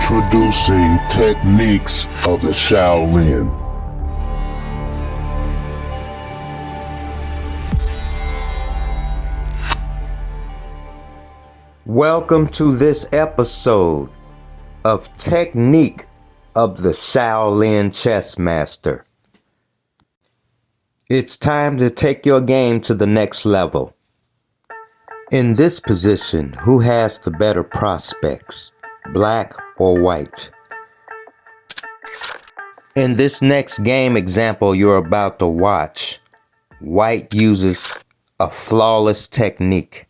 Introducing techniques of the Shaolin. Welcome to this episode of Technique of the Shaolin Chess Master. It's time to take your game to the next level. In this position, who has the better prospects, black or white? In this next game example you're about to watch, white uses a flawless technique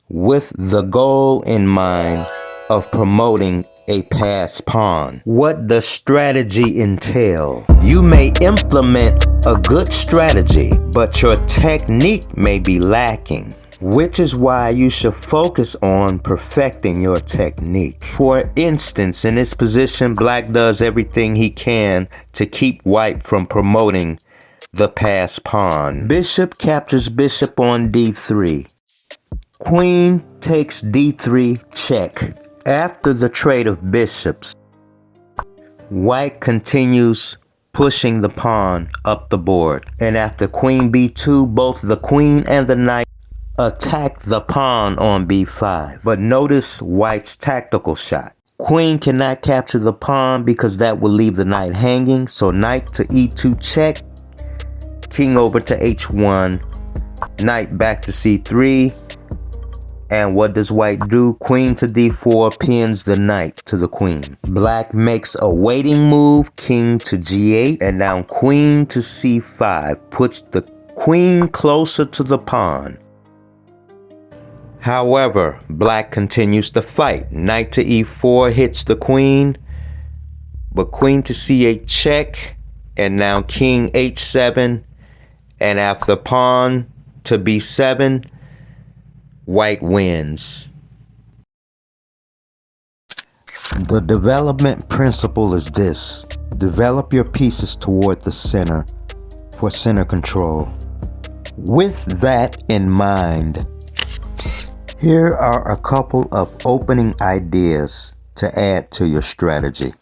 with the goal in mind of promoting a passed pawn. What does strategy entail? You may implement a good strategy, but your technique may be lacking, which is why you should focus on perfecting your technique. For instance, in this position, black does everything he can to keep white from promoting the passed pawn. Bishop captures bishop on d3. Queen takes d3 check. After the trade of bishops, white continues pushing the pawn up the board. And after queen b2, both the queen and the knight attack the pawn on b5. But notice white's tactical shot. Queen cannot capture the pawn because that will leave the knight hanging. So knight to e2 check, king over to h1, knight back to c3. And what does white do? Queen to d4 pins the knight to the queen. Black makes a waiting move, king to g8, and now queen to c5 puts the queen closer to the pawn. However, black continues to fight. Knight to e4 hits the queen, but queen to c8 check, and now king h7, and after pawn to b7, white wins. The development principle is this: develop your pieces toward the center for center control. With that in mind, here are a couple of opening ideas to add to your strategy.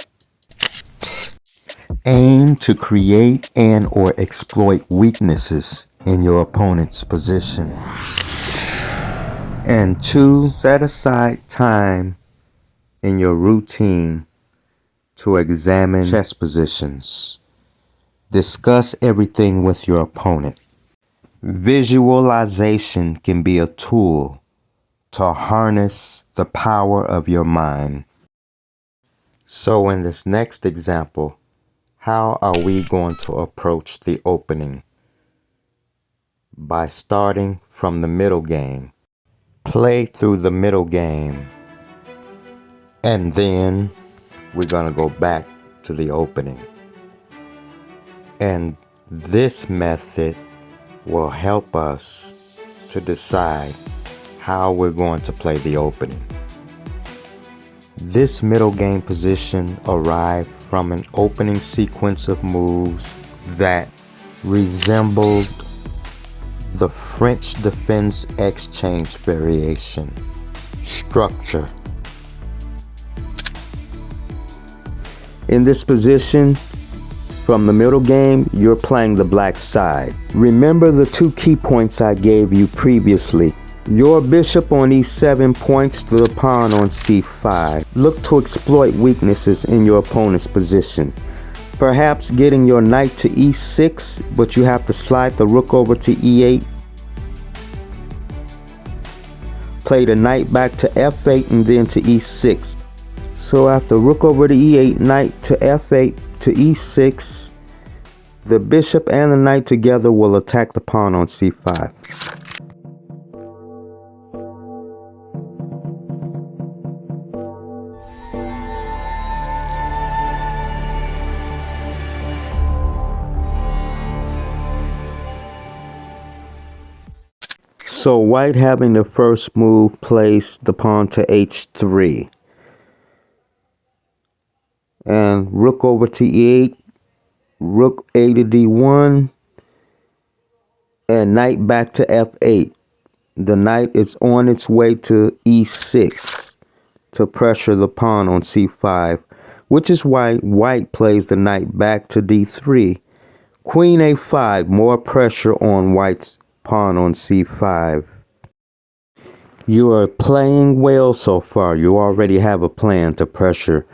Aim to create and or exploit weaknesses in your opponent's position. And 2, set aside time in your routine to examine chess positions. Discuss everything with your opponent. Visualization can be a tool to harness the power of your mind. So in this next example, how are we going to approach the opening? By starting from the middle game. Play through the middle game, and then we're gonna go back to the opening. And this method will help us to decide how we're going to play the opening. This middle game position arrived from an opening sequence of moves that resembled the French defense exchange variation structure. In this position, from the middle game, you're playing the black side. Remember the 2 key points I gave you previously. Your bishop on e7 points to the pawn on c5. Look to exploit weaknesses in your opponent's position. Perhaps getting your knight to e6, but you have to slide the rook over to e8. Play the knight back to f8 and then to e6. So after rook over to e8, knight to f8 to e6, the bishop and the knight together will attack the pawn on c5. So white, having the first move, plays the pawn to h3. And rook over to e8, rook a to d1, and knight back to f8. The knight is on its way to e6 to pressure the pawn on c5, which is why white plays the knight back to d3. Queen a5, more pressure on white's pawn on c5. You are playing well so far. You already have a plan to pressure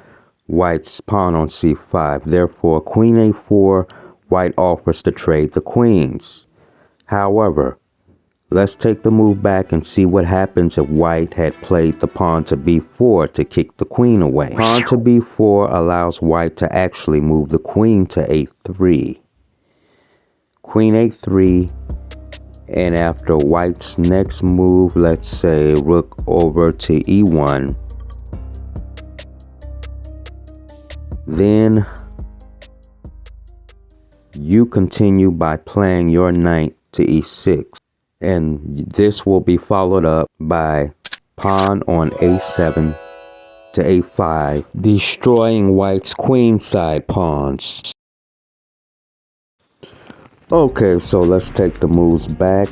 white's pawn on c5. Therefore, queen a4, white offers to trade the queens. However, let's take the move back and see what happens if white had played the pawn to b4 to kick the queen away. Pawn to b4 allows white to actually move the queen to a3. Queen a3, and after white's next move, let's say rook over to e1, then you continue by playing your knight to e6, and this will be followed up by pawn on a7 to a5, destroying white's queenside pawns. Okay, so let's take the moves back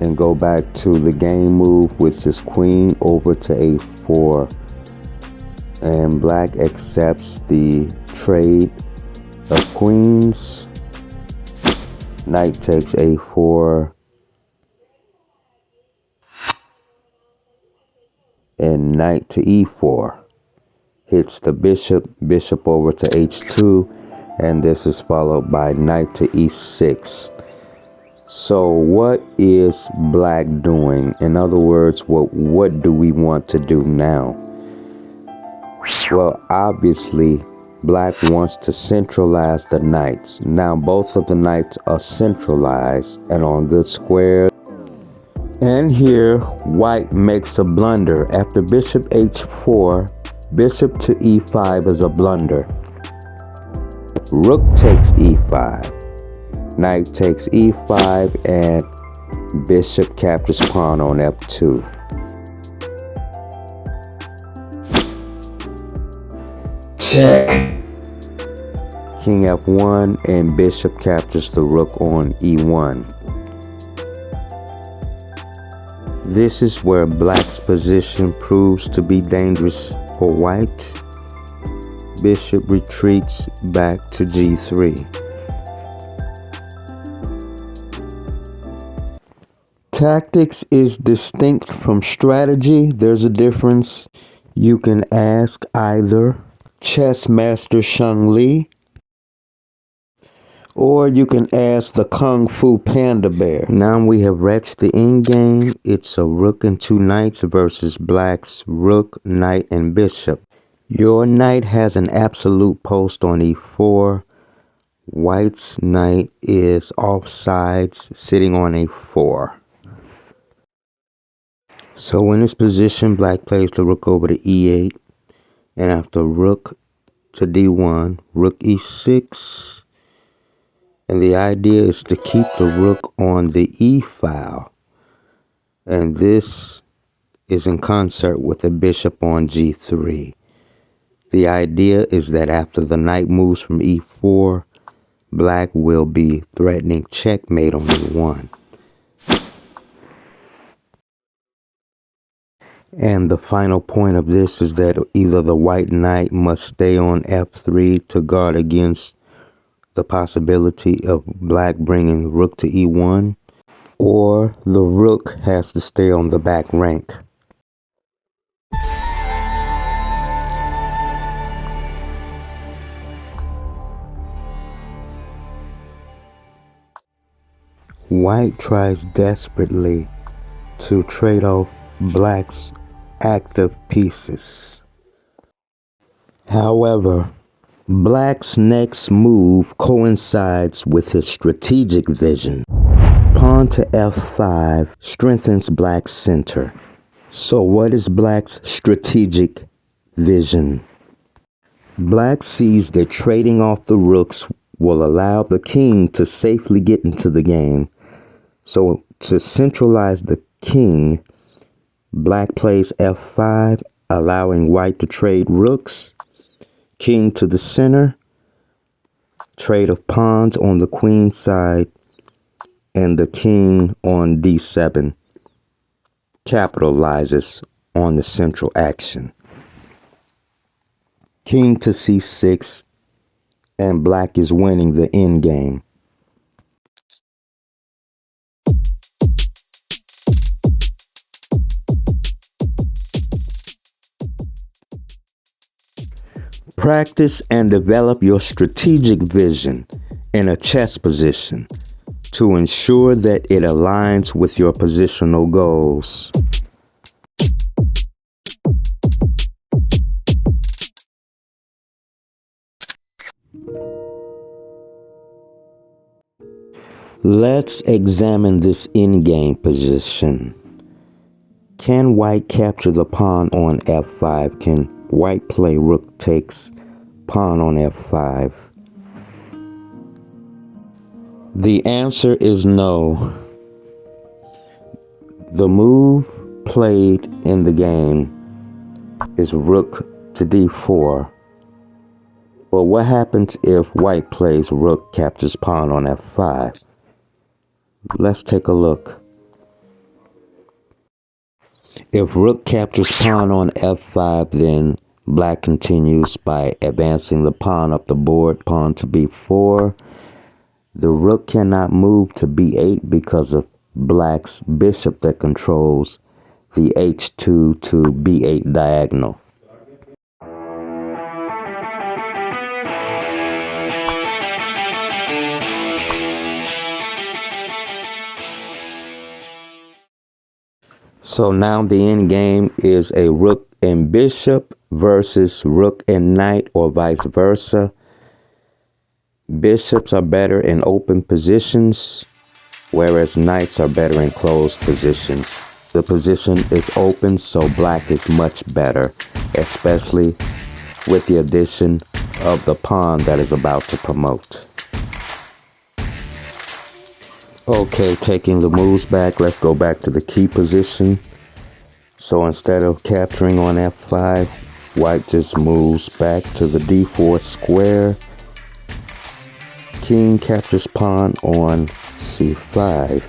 and go back to the game move, which is queen over to a4, and black accepts the trade of queens. Knight takes a4, and knight to e4 hits the bishop, bishop over to h2, and this is followed by knight to e6. So what is black doing? In other words, what do we want to do now? Well, obviously, black wants to centralize the knights. Now both of the knights are centralized and on good squares. And here, white makes a blunder. After bishop h4, bishop to e5 is a blunder. Rook takes e5. Knight takes e5, and bishop captures pawn on f2. Check. King f1, and bishop captures the rook on e1. This is where black's position proves to be dangerous for white. Bishop retreats back to g3. Tactics is distinct from strategy. There's a difference. You can ask either chess master Shang Li, or you can ask the Kung Fu Panda Bear. Now we have reached the end game. It's a rook and two knights versus black's rook, knight, and bishop. Your knight has an absolute post on e4. White's knight is offsides, sitting on a4. So in this position, black plays the rook over to e8, and after rook to d1, rook e6, and the idea is to keep the rook on the e file, and this is in concert with the bishop on g3. The idea is that after the knight moves from e4, black will be threatening checkmate on e1. And the final point of this is that either the white knight must stay on f3 to guard against the possibility of black bringing the rook to e1, or the rook has to stay on the back rank. White tries desperately to trade off black's active pieces. However, black's next move coincides with his strategic vision. Pawn to f5 strengthens black's center. So what is black's strategic vision? Black sees that trading off the rooks will allow the king to safely get into the game. So to centralize the king, black plays f5, allowing white to trade rooks, king to the center, trade of pawns on the queen side, and the king on d7 capitalizes on the central action. King to c6, and black is winning the endgame. Practice and develop your strategic vision in a chess position to ensure that it aligns with your positional goals. Let's examine this endgame position. Can white capture the pawn on f5? Can white play rook takes pawn on f5? The answer is no. The move played in the game is rook to d4. But what happens if white plays rook captures pawn on f5? Let's take a look. If rook captures pawn on f5, then black continues by advancing the pawn up the board, pawn to b4. The rook cannot move to b8 because of black's bishop that controls the h2 to b8 diagonal. So now the end game is a rook and bishop versus rook and knight, or vice versa. Bishops are better in open positions, whereas knights are better in closed positions. The position is open, so black is much better, especially with the addition of the pawn that is about to promote. Okay, taking the moves back, let's go back to the key position. So instead of capturing on f5, white just moves back to the d4 square. King captures pawn on c5.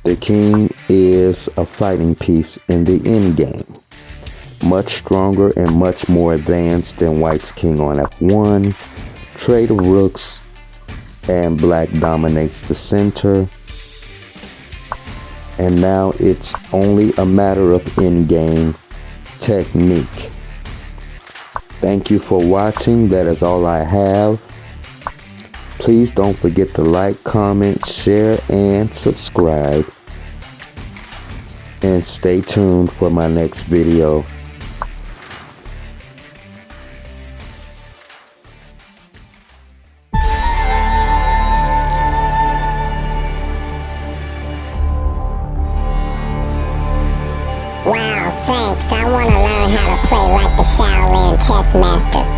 The king is a fighting piece in the endgame, much stronger and much more advanced than white's king on f1. Trade of rooks, and black dominates the center. And now it's only a matter of endgame technique. Thank you for watching. That is all I have. Please don't forget to like, comment, share, and subscribe. And stay tuned for my next video. Wow, thanks. I want to learn how to play like the Shaolin chess master.